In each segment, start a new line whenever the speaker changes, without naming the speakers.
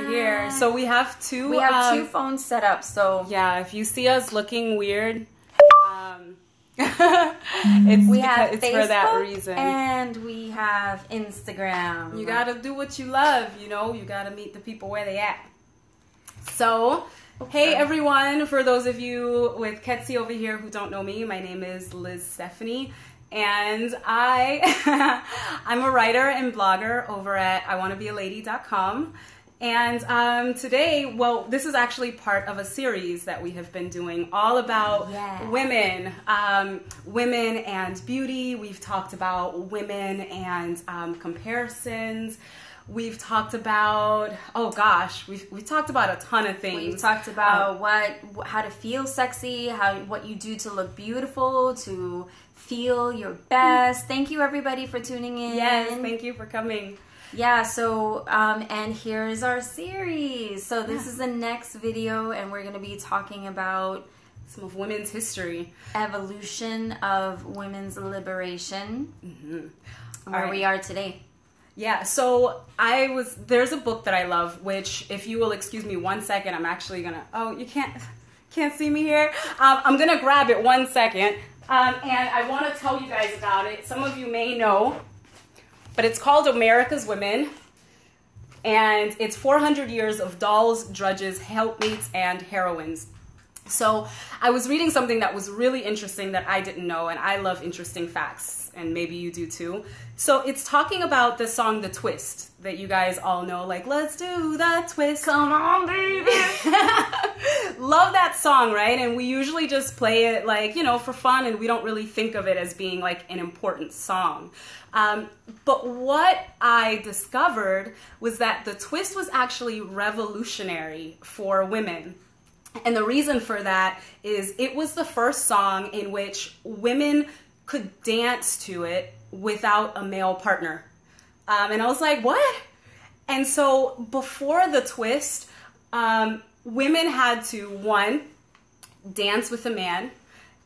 here. So we have two
phones set up. So
yeah, if you see us looking weird,
we have
it's
Facebook
for that reason.
And we have Instagram.
You gotta do what you love, you know. You gotta meet the people where they at. So, hey everyone, for those of you with Quetsy over here who don't know me, my name is Lyz-Stephanie, and I'm a writer and blogger over at iwannabealady.com. And today, well, this is actually part of a series that we have been doing all about women and beauty. We've talked about women and comparisons. We've talked about, oh gosh, we've talked about a ton of things.
We've talked about how to feel sexy, what you do to look beautiful, to feel your best. Thank you everybody for tuning in.
Yes, thank you for coming.
Yeah, so, and here's our series. So this is the next video, and we're going to be talking about
some of women's history.
Evolution of women's liberation. Where we are today.
Yeah, so there's a book that I love, which, if you will excuse me 1 second, I'm actually gonna, oh, you can't see me here? I'm gonna grab it 1 second, and I wanna tell you guys about it. Some of you may know, but it's called America's Women, and it's 400 years of dolls, drudges, helpmates, and heroines. So I was reading something that was really interesting that I didn't know, and I love interesting facts, and maybe you do too. So it's talking about the song The Twist that you guys all know, like, let's do the twist.
Come on, baby.
Love that song, right? And we usually just play it, like, you know, for fun, and we don't really think of it as being like an important song. But what I discovered was that the twist was actually revolutionary for women. And the reason for that is it was the first song in which women could dance to it without a male partner. And I was like, what? And so before the twist, women had to, one, dance with a man.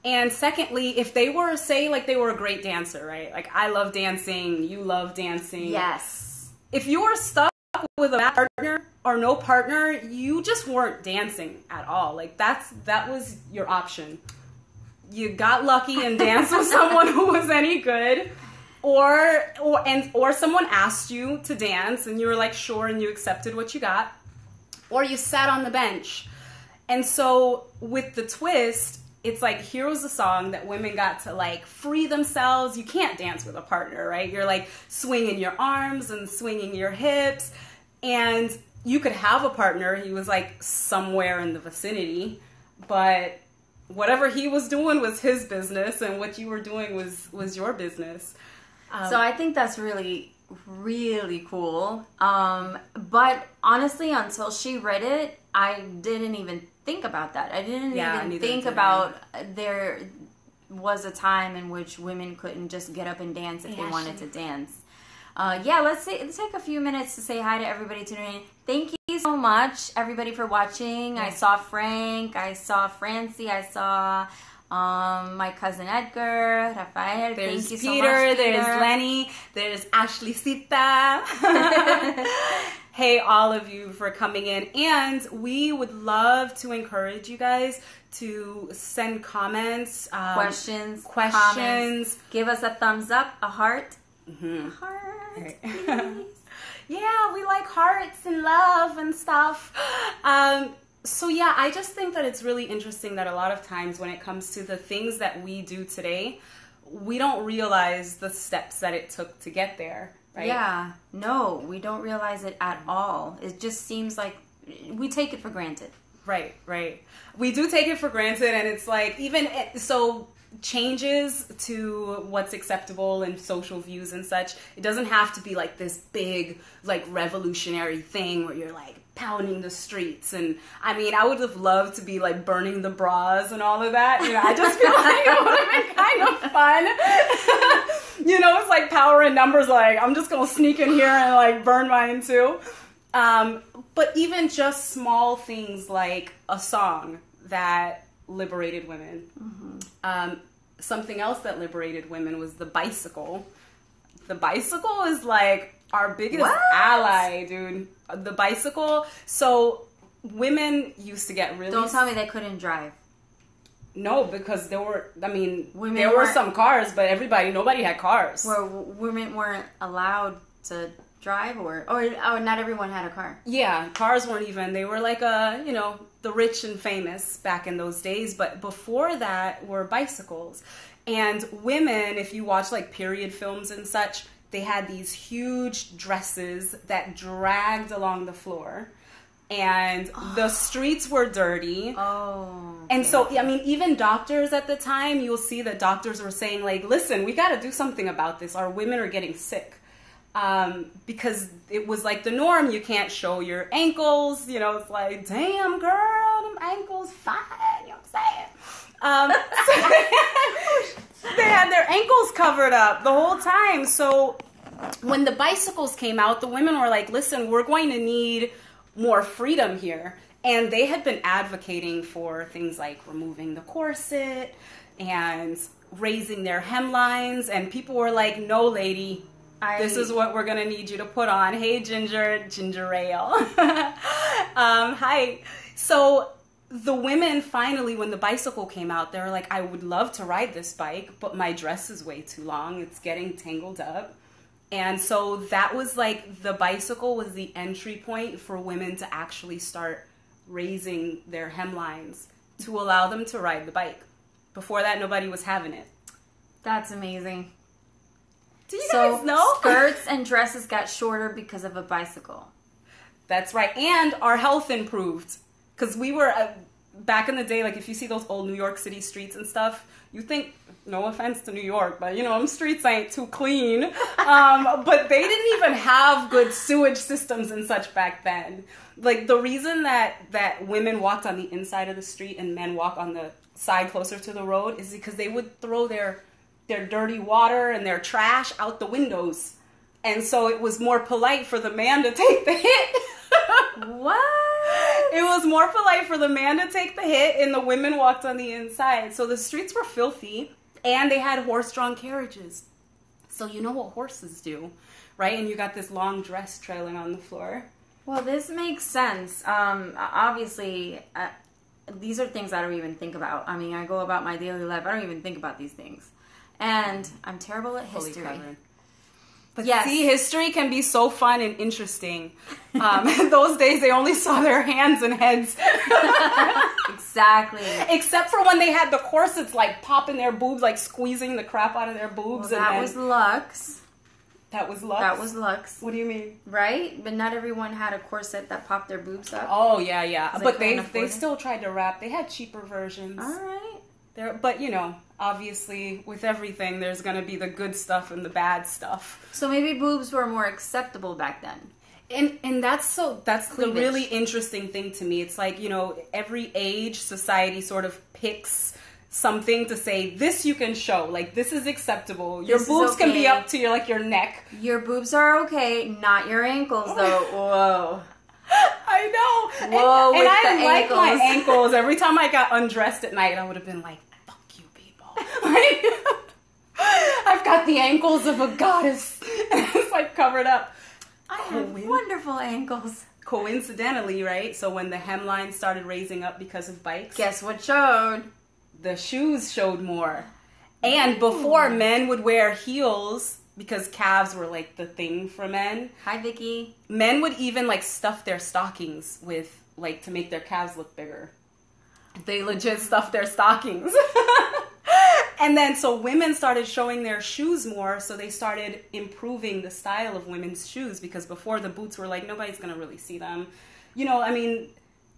And secondly, if they were, say, like they were a great dancer, right? Like, I love dancing, you love dancing.
Yes.
If you were stuck with a partner or no partner, you just weren't dancing at all. Like, that was your option. You got lucky and danced with someone who was any good, or someone asked you to dance and you were like, sure, and you accepted what you got, or you sat on the bench. And so with the twist, it's like, here was a song that women got to like free themselves. You can't dance with a partner, right? You're like swinging your arms and swinging your hips, and you could have a partner. He was like somewhere in the vicinity, but whatever he was doing was his business, and what you were doing was your business.
So I think that's really, really cool. But honestly, until she read it, I didn't even think about that. I didn't even think about there was a time in which women couldn't just get up and dance if they wanted to dance. Let's take a few minutes to say hi to everybody tuning in. Thank you so much, everybody, for watching. I saw Frank, I saw Francie, I saw my cousin Edgar, Rafael.
There's
Thank you
Peter,
so much, Peter.
There's Lenny, there's Ashley Sita. Hey, all of you, for coming in. And we would love to encourage you guys to send comments,
questions,
comments.
Give us a thumbs up, a heart.
Mm-hmm.
A heart.
Right. Yeah, we like hearts and love and stuff. So yeah, I just think that it's really interesting that a lot of times when it comes to the things that we do today, we don't realize the steps that it took to get there, right?
Yeah, no, we don't realize it at all. It just seems like we take it for granted.
Right, right. We do take it for granted, and it's like, so changes to what's acceptable and social views and such, it doesn't have to be like this big, like, revolutionary thing where you're like pounding the streets. And I mean, I would have loved to be like burning the bras and all of that. You know, I just feel like it would have been kind of fun. You know, it's like power in numbers. Like, I'm just gonna sneak in here and like burn mine too. But even just small things like a song that liberated women. Mm-hmm. Something else that liberated women was the bicycle. The bicycle is like Our biggest ally, dude. The bicycle. So women used to get really...
Don't tell me they couldn't drive.
No, because there were some cars, but nobody had cars.
Where women weren't allowed to drive, or not everyone had a car.
Yeah, cars weren't even. They were like the rich and famous back in those days. But before that were bicycles. And women, if you watch like period films and such, they had these huge dresses that dragged along the floor. And the streets were dirty.
Oh.
Okay. And so, I mean, even doctors at the time, you'll see that doctors were saying, like, listen, we got to do something about this. Our women are getting sick. Because it was like the norm. You can't show your ankles. You know, it's like, damn, girl, them ankles fine. You know what I'm saying? So they had their ankles covered up the whole time. So when the bicycles came out, the women were like, listen, we're going to need more freedom here. And they had been advocating for things like removing the corset and raising their hemlines. And people were like, no, lady, this is what we're going to need you to put on. Hey, ginger ale. Hi. So the women finally, when the bicycle came out, they were like, I would love to ride this bike, but my dress is way too long. It's getting tangled up. And so that was like, the bicycle was the entry point for women to actually start raising their hemlines to allow them to ride the bike. Before that, nobody was having it.
That's amazing.
Do you guys know?
Skirts and dresses got shorter because of a bicycle.
That's right. And our health improved. Because we were, back in the day, like if you see those old New York City streets and stuff, you think, no offense to New York, but you know, them streets ain't too clean. But they didn't even have good sewage systems and such back then. Like the reason that women walked on the inside of the street and men walk on the side closer to the road is because they would throw their dirty water and their trash out the windows. And so it was more polite for the man to take the hit.
What?
It was more polite for the man to take the hit and the women walked on the inside. So the streets were filthy and they had horse-drawn carriages. So you know what horses do, right? And you got this long dress trailing on the floor.
Well, this makes sense. Obviously, these are things I don't even think about. I mean, I go about my daily life. I don't even think about these things. And I'm terrible at history.
But yes. See, history can be so fun and interesting. In those days, they only saw their hands and heads.
Exactly.
Except for when they had the corsets, like, popping their boobs, like, squeezing the crap out of their boobs.
Well, that was Lux.
That was Lux?
That was Lux.
What do you mean?
Right? But not everyone had a corset that popped their boobs up.
Oh, yeah. But they still tried to wrap. They had cheaper versions.
All right.
But, you know, obviously, with everything, there's going to be the good stuff and the bad stuff.
So maybe boobs were more acceptable back then.
And that's
Cleavage.
The really interesting thing to me. It's like, you know, every age, society sort of picks something to say, this you can show. Like, this is acceptable. Your boobs can be up to your neck.
Your boobs are okay, not your ankles, though. Whoa.
I know.
Whoa,
and I didn't like my ankles. Every time I got undressed at night, I would have been like, fuck you, people. I've got the ankles of a goddess. It's like covered up.
I have wonderful ankles.
Coincidentally, right? So when the hemline started raising up because of bikes.
Guess what showed?
The shoes showed more. And before, men would wear heels because calves were like the thing for men.
Hi, Vicky.
Men would even like stuff their stockings with like to make their calves look bigger. They legit stuffed their stockings. And then so women started showing their shoes more, so they started improving the style of women's shoes because before the boots were like, nobody's going to really see them. You know, I mean,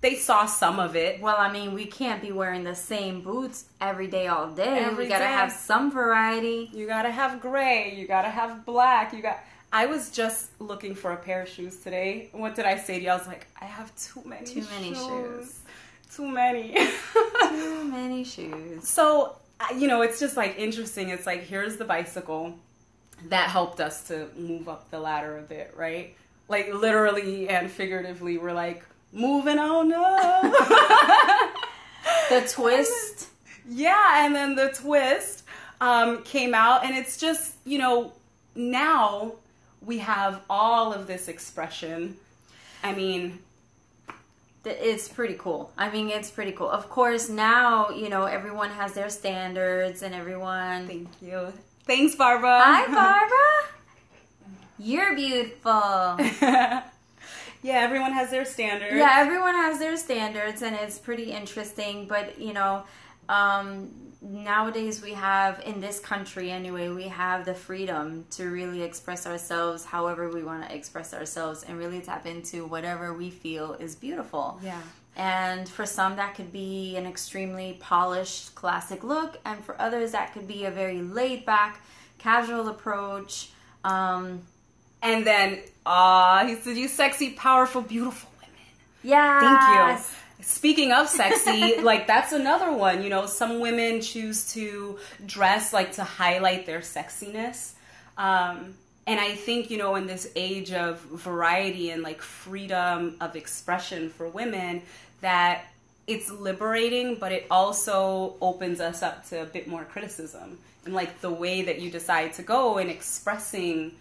they saw some of it.
Well, I mean, we can't be wearing the same boots every day, all day.
We
got to have some variety.
You got to have gray. You got to have black. I was just looking for a pair of shoes today. What did I say to you? I was like, I have too many shoes. Too many.
Too many shoes.
So, you know, it's just like interesting. It's like, here's the bicycle that helped us to move up the ladder a bit, right? Like literally and figuratively, we're like moving on up.
The twist.
And then the twist came out, and it's just, you know, now we have all of this expression. I mean,
it's pretty cool. I mean, it's pretty cool. Of course, now, you know, everyone has their standards and everyone...
Thank you. Thanks, Barbara.
Hi, Barbara. You're beautiful.
Yeah, everyone has their standards.
Yeah, everyone has their standards, and it's pretty interesting. But, you know, nowadays we have, in this country anyway, we have the freedom to really express ourselves however we want to express ourselves and really tap into whatever we feel is beautiful.
Yeah.
And for some, that could be an extremely polished, classic look. And for others, that could be a very laid-back, casual approach.
And then, he said, you sexy, powerful, beautiful women.
Yeah.
Thank you. Speaking of sexy, like, that's another one. You know, some women choose to dress, like, to highlight their sexiness. And I think, you know, in this age of variety and, like, freedom of expression for women, that it's liberating, but it also opens us up to a bit more criticism. And, like, the way that you decide to go in expressing...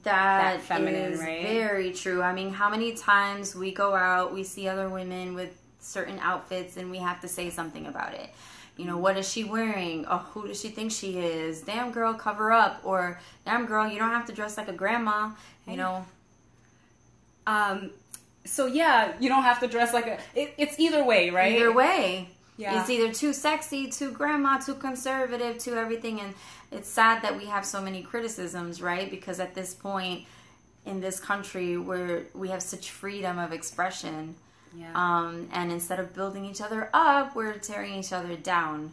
That
feminine,
is
right?
Very true. I mean, how many times we go out, we see other women with certain outfits, and we have to say something about it. You know, what is she wearing? Oh, who does she think she is? Damn, girl, cover up. Or, damn, girl, you don't have to dress like a grandma, you know.
So, yeah, you don't have to dress like a... It's either way, right?
Either way.
Yeah.
It's either too sexy, too grandma, too conservative, too everything. And it's sad that we have so many criticisms, right? Because at this point in this country where we have such freedom of expression, and instead of building each other up, we're tearing each other down.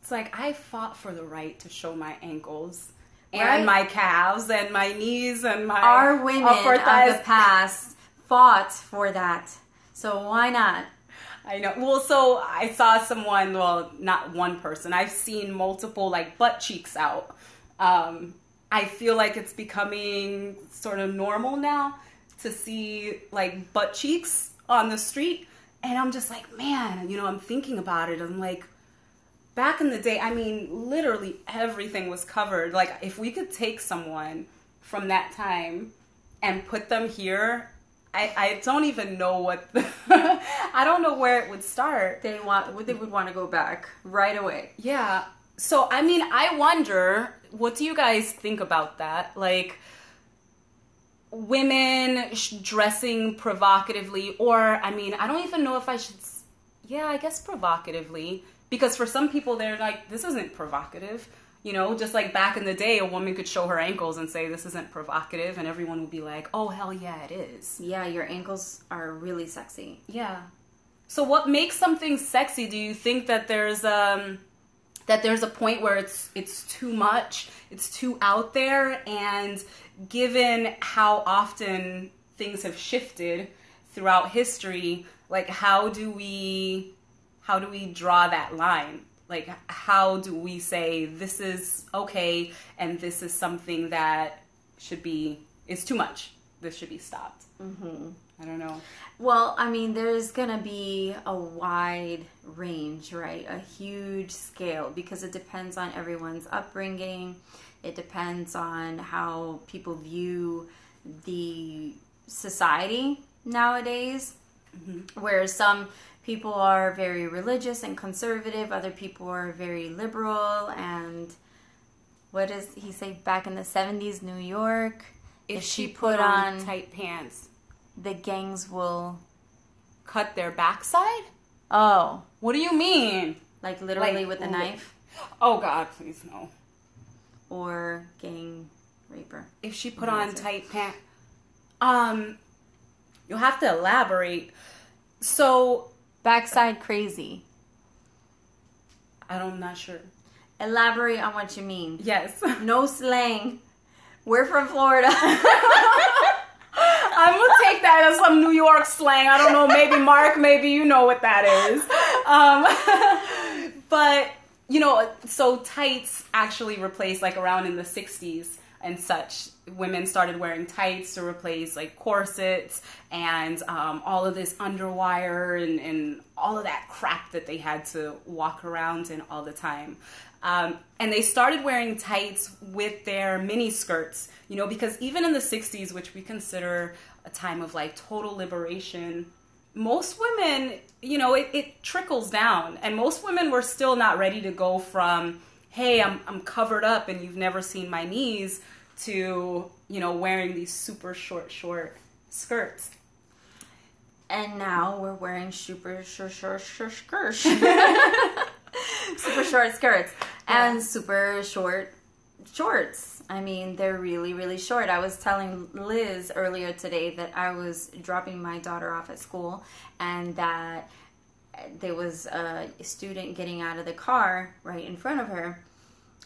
It's like I fought for the right to show my ankles and my calves and my knees and my
Our women
upper thighs.
of the past fought for that. So why not?
I know. Well, so I saw someone, well, not one person. I've seen multiple, like, butt cheeks out. I feel like it's becoming sort of normal now to see, like, butt cheeks on the street. And I'm just like, man, you know, I'm thinking about it. I'm like, back in the day, I mean, literally everything was covered. Like, if we could take someone from that time and put them here... I don't even know what... I don't know where it would start.
They would want to go back right away.
Yeah. So, I mean, I wonder, what do you guys think about that? Like, women dressing provocatively, or, I mean, I don't even know if I should... Yeah, I guess provocatively. Because for some people, they're like, this isn't provocative. You know, just like back in the day, a woman could show her ankles and say, this isn't provocative. And everyone would be like, oh, hell yeah, it is.
Yeah, your ankles are really sexy.
Yeah. So what makes something sexy? Do you think that there's a point where it's too much, it's too out there? And given how often things have shifted throughout history, like how do we draw that line? Like, how do we say this is okay and this is something that is too much? This should be stopped. Mm-hmm. I don't know.
Well, I mean, there's going to be a wide range, right? A huge scale because it depends on everyone's upbringing. It depends on how people view the society nowadays. Mm-hmm. Where some people are very religious and conservative. Other people are very liberal. And what does he say? Back in the 70s, New York, if she put on
tight pants,
the gangs will
cut their backside?
Oh.
What do you mean?
Like literally with a knife?
Oh, God, please, no.
Or gang raper.
If she put on tight pants. You'll have to elaborate. So...
Backside crazy.
I'm not sure.
Elaborate on what you mean.
Yes.
No slang. We're from Florida.
I'm going to take that as some New York slang. I don't know. Maybe Mark, maybe you know what that is. But, you know, so tights actually replaced like around in the 60s and such women started wearing tights to replace like corsets and all of this underwire and all of that crap that they had to walk around in all the time. And they started wearing tights with their mini skirts, you know, because even in the 60s, which we consider a time of like total liberation, most women, you know, it trickles down, and most women were still not ready to go from, hey, I'm covered up and you've never seen my knees, to, you know, wearing these super short skirts.
And now we're wearing super short skirts. Super short skirts and super short shorts. I mean, they're really, really short. I was telling Liz earlier today that I was dropping my daughter off at school, and that there was a student getting out of the car right in front of her.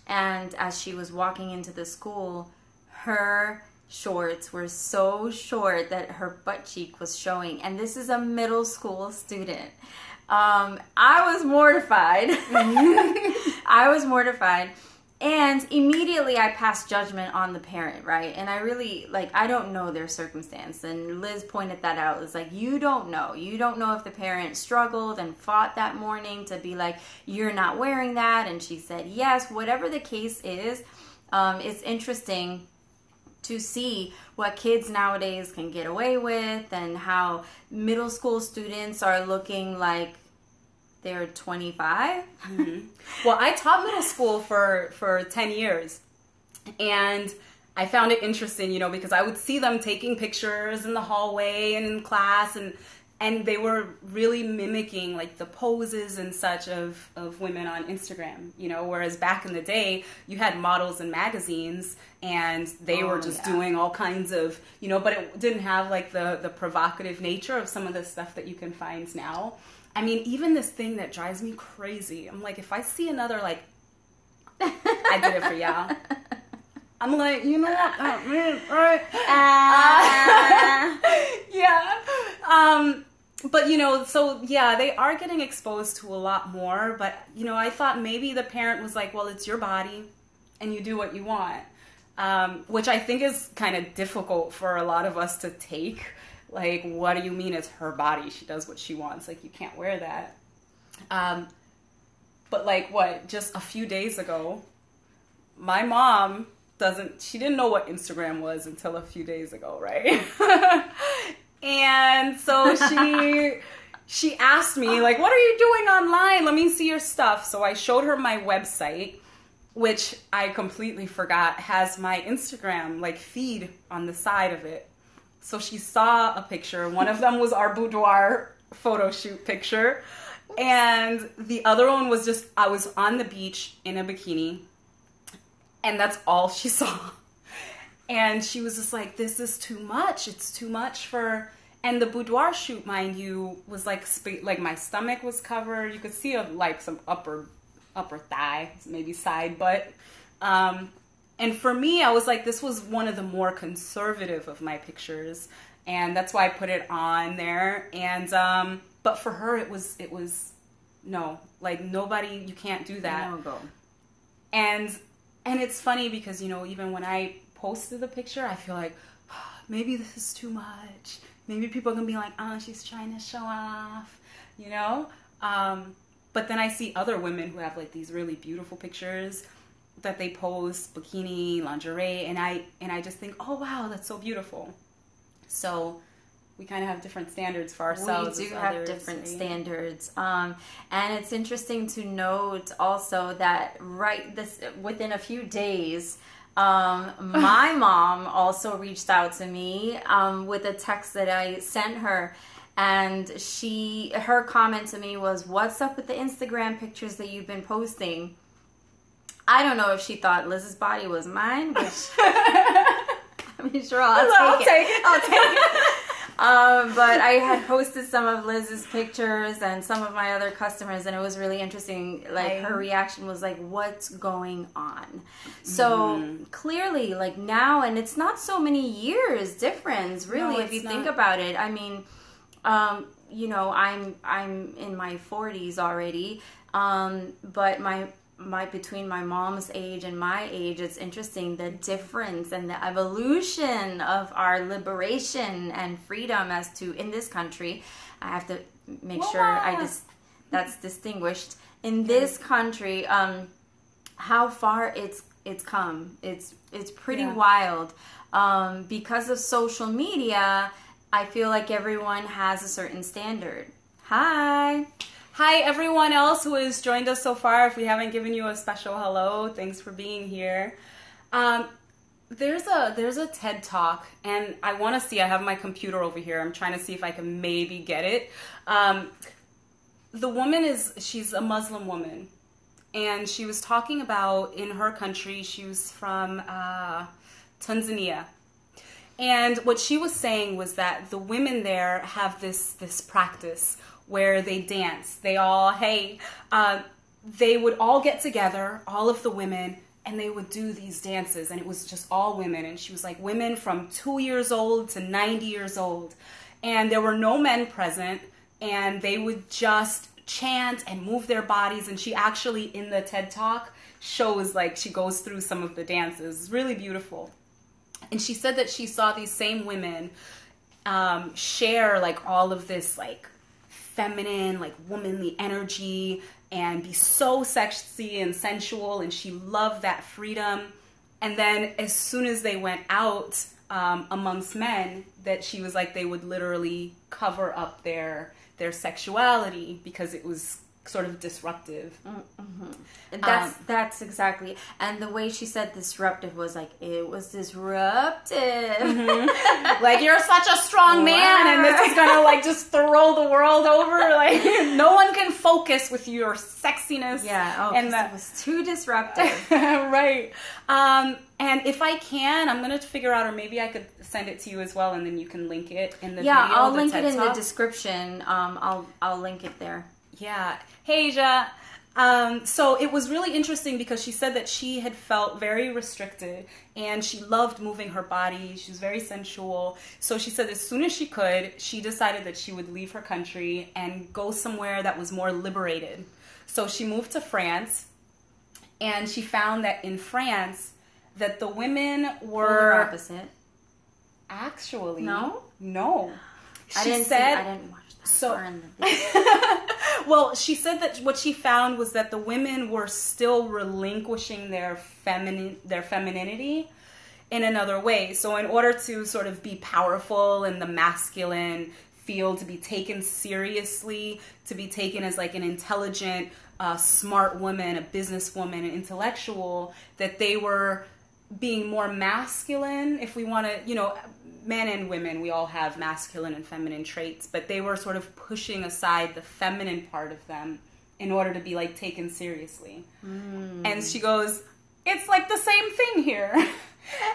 And as she was walking into the school, her shorts were so short that her butt cheek was showing. And this is a middle school student. I was mortified. I was mortified. And immediately I passed judgment on the parent, right? And I really, like, I don't know their circumstance. And Liz pointed that out. It's like, you don't know. You don't know if the parent struggled and fought that morning to be like, you're not wearing that. And she said, yes, whatever the case is, it's interesting to see what kids nowadays can get away with, and how middle school students are looking like they're 25.
Mm-hmm. Well, I taught middle school for 10 years, and I found it interesting, you know, because I would see them taking pictures in the hallway and in class, and they were really mimicking like the poses and such of women on Instagram, you know, whereas back in the day you had models in magazines and they were just doing all kinds of, you know, but it didn't have like the provocative nature of some of the stuff that you can find now. I mean, even this thing that drives me crazy, I'm like, if I see another, like, I did it for y'all. I'm like, you know what? Right? Yeah. But, you know, so, yeah, they are getting exposed to a lot more. But, you know, I thought maybe the parent was like, well, it's your body and you do what you want. Which I think is kind of difficult for a lot of us to take. Like, what do you mean it's her body? She does what she wants. Like, you can't wear that. But, like, what? Just a few days ago, my mom she didn't know what Instagram was until a few days ago, right? And so she asked me, like, what are you doing online? Let me see your stuff. So I showed her my website, which I completely forgot has my Instagram, like, feed on the side of it. So she saw a picture. One of them was our boudoir photo shoot picture. And the other one was just, I was on the beach in a bikini. And that's all she saw. And she was just like, this is too much. It's too much for... And the boudoir shoot, mind you, was like my stomach was covered. You could see like some upper thigh, maybe side butt. And for me, I was like, this was one of the more conservative of my pictures. And that's why I put it on there. And, but for her, it was no, like nobody, you can't do that.
No go.
And it's funny because, you know, even when I posted the picture, I feel like, oh, maybe this is too much. Maybe people are going to be like, oh, she's trying to show off, you know? But then I see other women who have like these really beautiful pictures that they post, bikini, lingerie, and I just think, oh wow, that's so beautiful. So we kind of have different standards for ourselves.
We do have different standards, and it's interesting to note also that within a few days, my mom also reached out to me with a text that I sent her. And her comment to me was, what's up with the Instagram pictures that you've been posting? I don't know if she thought Liz's body was mine, which I mean, sure, I'll take it. But I had posted some of Liz's pictures and some of my other customers, and it was really interesting. Like, her reaction was like, what's going on? So clearly, like now, and it's not so many years difference, really, if you think about it. I mean, you know, I'm in my 40s already, but between my mom's age and my age, it's interesting the difference and the evolution of our liberation and freedom as to in this country. I have to make sure that's distinguished in this country. How far it's come. It's pretty wild. Because of social media, I feel like everyone has a certain standard. Hi everyone else who has joined us so far. If we haven't given you a special hello, thanks for being here. There's a TED Talk, and I want to see, I have my computer over here. I'm trying to see if I can maybe get it. The woman she's a Muslim woman, and she was talking about in her country, she was from Tanzania. And what she was saying was that the women there have this practice where they dance. They would all get together, all of the women, and they would do these dances, and it was just all women. And she was like, women from 2 years old to 90 years old. And there were no men present, and they would just chant and move their bodies. And she actually, in the TED Talk, shows, like, she goes through some of the dances. It's really beautiful. And she said that she saw these same women share, like, all of this, like, feminine, like, womanly energy and be so sexy and sensual, and she loved that freedom. And then as soon as they went out amongst men, that she was like, they would literally cover up their sexuality because it was sort of disruptive. Mm-hmm. That's exactly. And the way she said disruptive was like, it was disruptive. Mm-hmm. Like, you're such a strong man, and this is gonna like just throw the world over. Like, no one can focus with your sexiness. Yeah. Oh, and that was too disruptive. Right. And if I can, I'm gonna figure out, or maybe I could send it to you as well, and then you can link it in the video. Yeah, I'll link it in the description. I'll link it there. Yeah. Hey, Ja. So it was really interesting because she said that she had felt very restricted, and she loved moving her body. She was very sensual. So she said as soon as she could, she decided that she would leave her country and go somewhere that was more liberated. So she moved to France, and she found that in France, that the women were... Polar opposite. Actually. No? No. I didn't watch that. So, well, she said that what she found was that the women were still relinquishing their femininity in another way. So in order to sort of be powerful in the masculine field, to be taken seriously, to be taken as like an intelligent, smart woman, a businesswoman, an intellectual, that they were being more masculine, if we want to, men and women, we all have masculine and feminine traits, but they were sort of pushing aside the feminine part of them in order to be like taken seriously. And she goes, it's like the same thing here.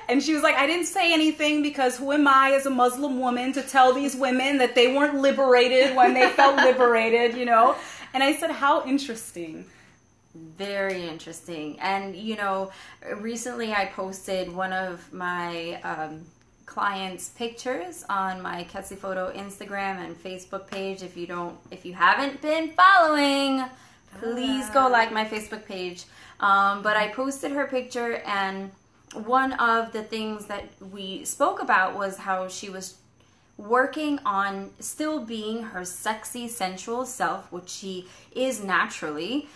And she was like, I didn't say anything because who am I as a Muslim woman to tell these women that they weren't liberated when they felt liberated, And I said, how interesting. Very interesting. And, recently I posted one of my clients' pictures on my Quetsy Photo Instagram and Facebook page. If you haven't been following, please go like my Facebook page. But I posted her picture, and one of the things that we spoke about was how she was working on still being her sexy, sensual self, which she is naturally,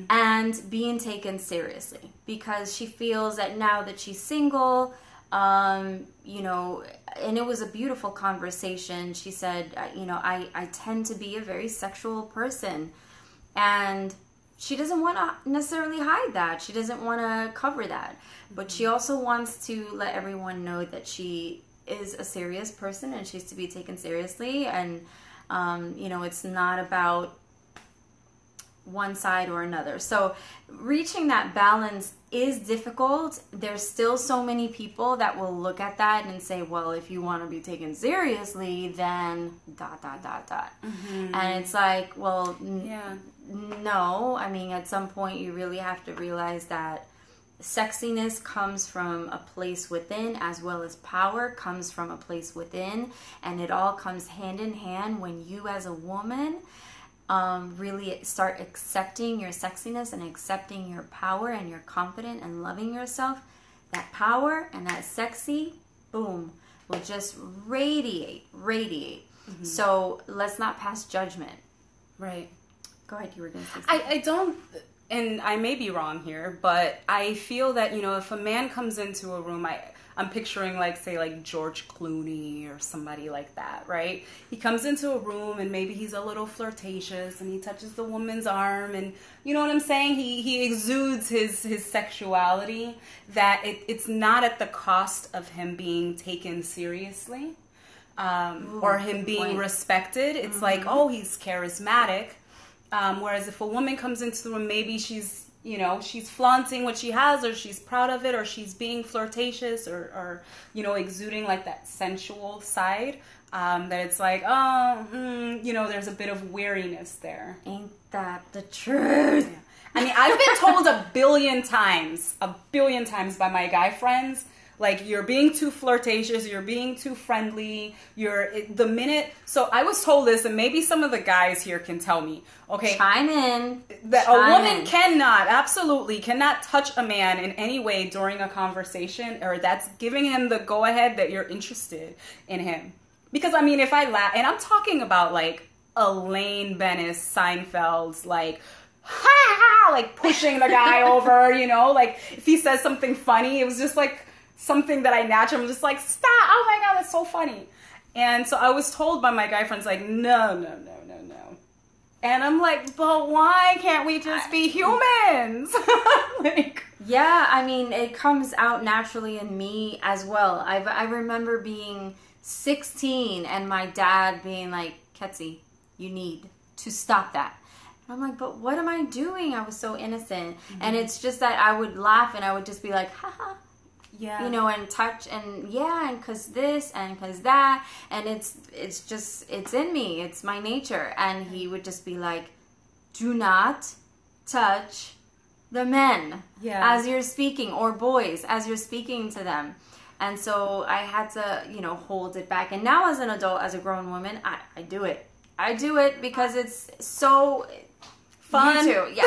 and being taken seriously, because she feels that now that she's single, and it was a beautiful conversation. She said, I tend to be a very sexual person, and she doesn't want to necessarily hide that. She doesn't want to cover that, but she also wants to let everyone know that she is a serious person and she's to be taken seriously. And it's not about one side or another. So reaching that balance is difficult. There's still so many people that will look at that and say, well, if you want to be taken seriously, then ... Mm-hmm. And it's like, well, no. I mean, at some point you really have to realize that sexiness comes from a place within, as well as power comes from a place within, and it all comes hand in hand when you as a woman really start accepting your sexiness and accepting your power, and you're confident and loving yourself, that power and that sexy, boom, will just radiate. Mm-hmm. So let's not pass judgment.
Right.
Go ahead, you were going to say something.
I don't, and I may be wrong here, but I feel that, if a man comes into a room, I'm picturing say George Clooney or somebody like that, right? He comes into a room and maybe he's a little flirtatious and he touches the woman's arm and, you know what I'm saying? He exudes his sexuality, that it's not at the cost of him being taken seriously or him being respected. It's like, oh, he's charismatic. Whereas if a woman comes into the room, maybe she's flaunting what she has, or she's proud of it, or she's being flirtatious, or exuding that sensual side, that it's like, there's a bit of weariness there.
Ain't that the truth?
Yeah. I mean, I've been told a billion times by my guy friends, you're being too flirtatious, you're being too friendly, so I was told this, and maybe some of the guys here can tell me, okay?
Chime in.
That a woman absolutely cannot touch a man in any way during a conversation, or that's giving him the go-ahead that you're interested in him. Because, I mean, if I laugh, and I'm talking about, Elaine Bennis, Seinfeld's, pushing the guy over, if he says something funny, it was just, something that I naturally, I'm just stop, oh my God, that's so funny. And so I was told by my guy friends, no. And I'm like, but why can't we just be humans?
Yeah, I mean, it comes out naturally in me as well. I remember being 16 and my dad being like, Quetsy, you need to stop that. And I'm like, but what am I doing? I was so innocent. Mm-hmm. And it's just that I would laugh and I would just be like, haha. Yeah. And touch and and cause this and cause that, and it's in me, it's my nature. And he would just be like, do not touch the men as you're speaking, or boys as you're speaking to them. And so I had to, hold it back. And now as an adult, as a grown woman, I do it. I do it because it's so fun. You too. Yeah.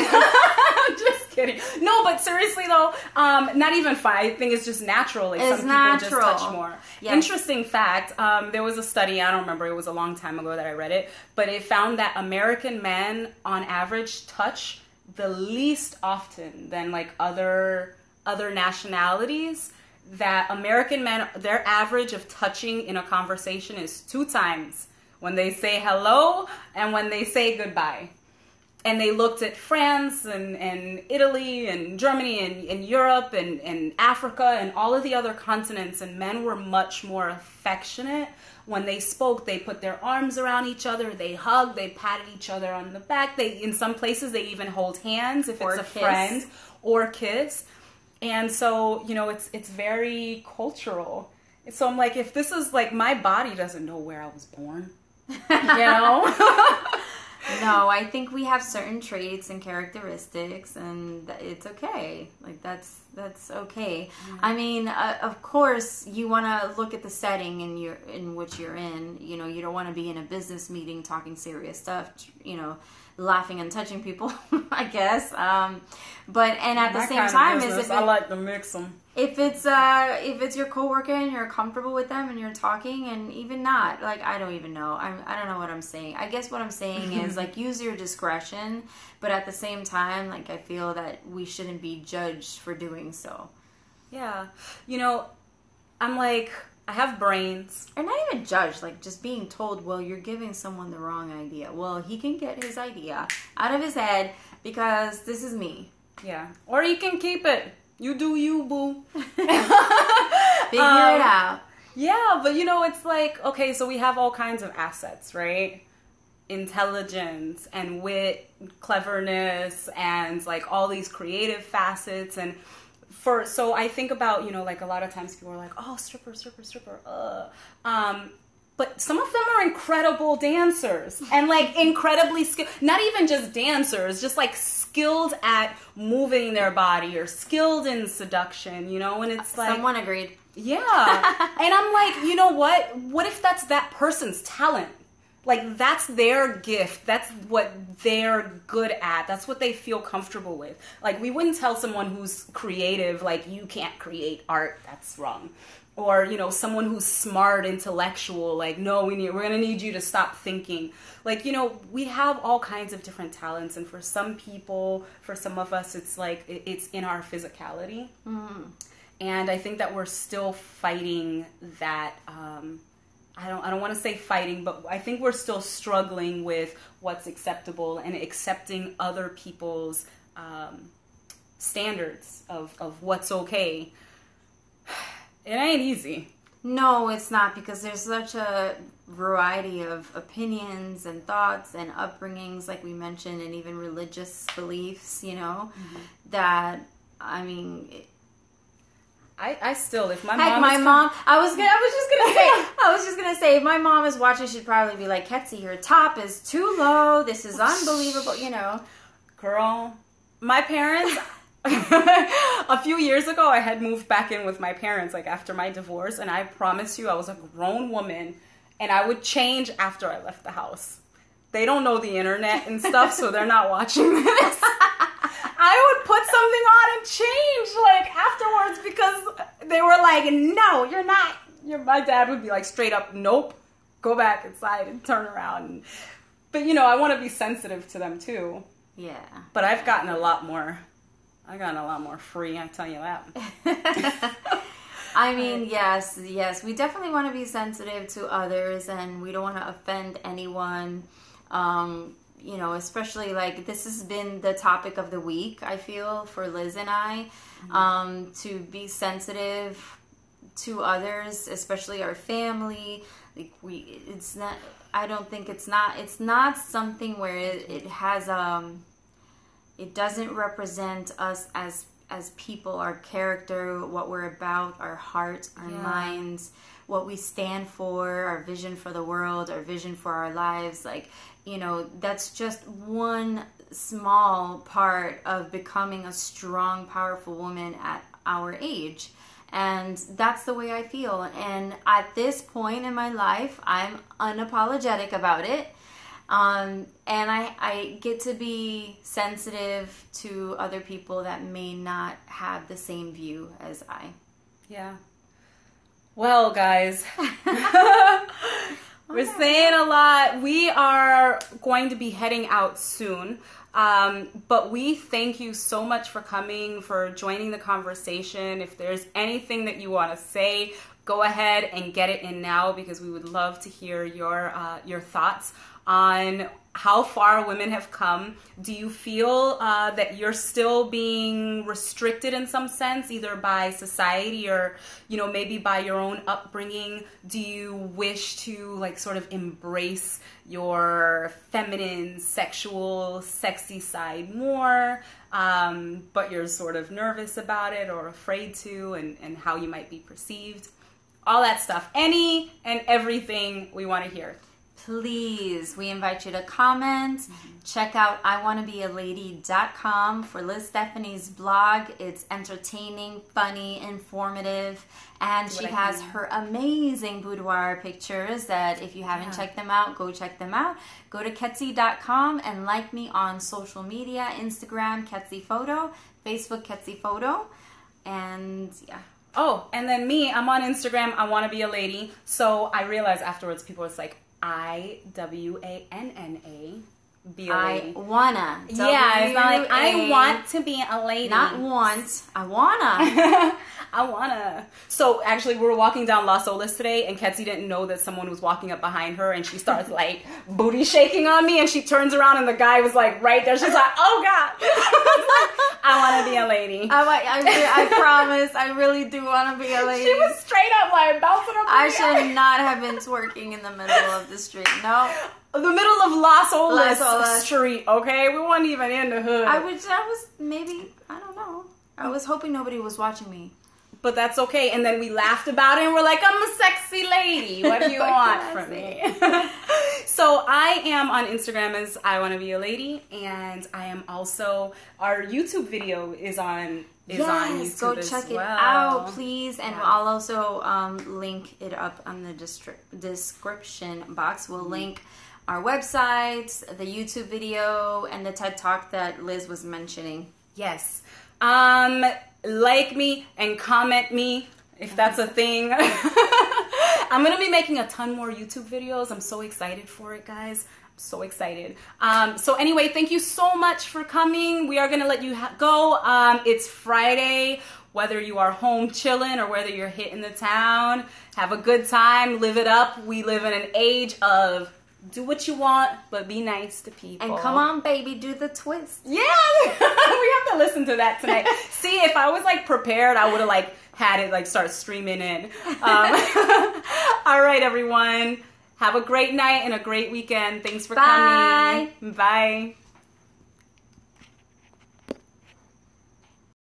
I'm just kidding. No, but seriously though, not even fun. I think it's just natural. Some people just touch more. Yes. Interesting fact, there was a study, I don't remember, it was a long time ago that I read it, but it found that American men on average touch the least often than other nationalities. That American men, their average of touching in a conversation is 2 times, when they say hello and when they say goodbye. And they looked at France and Italy and Germany and Europe and Africa and all of the other continents, and men were much more affectionate. When they spoke, they put their arms around each other, they hugged, they patted each other on the back. In some places, they even hold hands if it's a friend, or kiss. And so, it's very cultural. So I'm like, if this is my body doesn't know where I was born,
No, I think we have certain traits and characteristics, and it's okay. That's okay. Mm-hmm. I mean, of course, you want to look at the setting in which you're in. You don't want to be in a business meeting talking serious stuff. Laughing and touching people, I guess. But at the same time,
I like to mix them.
If it's your coworker and you're comfortable with them and you're talking, and even not, I don't even know. I don't know what I'm saying. I guess what I'm saying is use your discretion, but at the same time, I feel that we shouldn't be judged for doing so.
Yeah, I'm I have brains.
Or not even judged, just being told, well, you're giving someone the wrong idea. Well, he can get his idea out of his head because this is me.
Yeah. Or he can keep it. You do you, boo.
Figure it out.
Yeah, but it's okay, so we have all kinds of assets, right? Intelligence and wit, cleverness, and all these creative facets. And so I think about, a lot of times people are like, oh, stripper. But some of them are incredible dancers and incredibly skilled, not even just dancers, just skilled at moving their body or skilled in seduction, and it's
someone agreed.
Yeah. And I'm what if that's that person's talent? Like, that's their gift. That's what they're good at. That's what they feel comfortable with. Like, we wouldn't tell someone who's creative, like, you can't create art. That's wrong. Or, you know, someone who's smart, intellectual, like, no, we're going to need you to stop thinking. Like, you know, we have all kinds of different talents. And for some people, for some of us, it's like, it's in our physicality. Mm. And I think that we're still fighting that, I don't want to say fighting, but I think we're still struggling with what's acceptable and accepting other people's standards of what's okay. It ain't easy.
No, it's not, because there's such a variety of opinions and thoughts and upbringings, like we mentioned, and even religious beliefs, you know, that, I mean...
I still, if my
Heck,
mom,
my mom. I was just gonna say, if my mom is watching, she'd probably be like, "Quetsy, your top is too low. This is unbelievable." You know,
girl, my parents. A few years ago, I had moved back in with my parents, like after my divorce, and I promise you, I was a grown woman, and I would change after I left the house. They don't know the internet and stuff, so they're not watching this. I would put something on and change, like, afterwards, because they were like, no, you're not. My dad would be like, straight up, nope, go back inside and turn around. But, you know, I want to be sensitive to them, too.
Yeah.
But I've gotten a lot more free, I tell you that.
I mean, yes, we definitely want to be sensitive to others, and we don't want to offend anyone. You know, especially, like, this has been the topic of the week, I feel, for Liz and I, to be sensitive to others, especially our family. Like, it's not something where it has, it doesn't represent us as people, our character, what we're about, our heart, our minds, what we stand for, our vision for the world, our vision for our lives. Like, you know, that's just one small part of becoming a strong, powerful woman at our age. And that's the way I feel. And at this point in my life, I'm unapologetic about it. And I get to be sensitive to other people that may not have the same view as I.
Yeah. Well, guys, we're saying a lot. We are going to be heading out soon. But we thank you so much for coming, for joining the conversation. If there's anything that you want to say, go ahead and get it in now, because we would love to hear your thoughts on how far women have come. Do you feel that you're still being restricted in some sense, either by society or, you know, maybe by your own upbringing? Do you wish to, like, sort of embrace your feminine, sexual, sexy side more, but you're sort of nervous about it or afraid to, and how you might be perceived? All that stuff. Any and everything we want to hear.
Please, we invite you to comment. Check out iwannabealady.com for Lyz-Stephanie's blog. It's entertaining, funny, informative, and she has her amazing boudoir pictures that if you haven't checked them out, go check them out. Go to Quetsy.com and like me on social media, Instagram, Quetsy Photo, Facebook, Quetsy Photo, and yeah.
Oh, and then me, I'm on Instagram, I wanna be a lady. So I realized afterwards, people was like, IWANNA, be a lady.
I wanna.
Yeah, it's not like I want to be a lady.
Not want. I wanna.
I wanna. So actually, we were walking down Las Olas today, and Quetsy didn't know that someone was walking up behind her, and she starts like booty shaking on me, and she turns around, and the guy was like right there. She's like, "Oh God, I want to be a lady."
I promise, I really do want to be a lady.
She was straight up like bouncing up.
I should not have been twerking in the middle of the street. No.
The middle of Las Olas Street, okay? We weren't even in the hood.
I was maybe, I don't know. I was hoping nobody was watching me.
But that's okay. And then we laughed about it and we're like, I'm a sexy lady. What do you want from me? So I am on Instagram as I Want to Be a Lady. And I am also, our YouTube video is on YouTube.
Go check it out, please. And I'll also link it up on the description box. We'll link our websites, the YouTube video, and the TED Talk that Liz was mentioning.
Yes. Like me and comment me if that's a thing. I'm going to be making a ton more YouTube videos. I'm so excited for it, guys. I'm so excited. So anyway, thank you so much for coming. We are going to let you go. It's Friday. Whether you are home chilling or whether you're hitting the town, have a good time, live it up. We live in an age of do what you want, but be nice to people.
And come on, baby, do the twist.
Yeah, we have to listen to that tonight. See, if I was like prepared, I would have like had it like start streaming in. All right, everyone. Have a great night and a great weekend. Thanks for coming. Bye.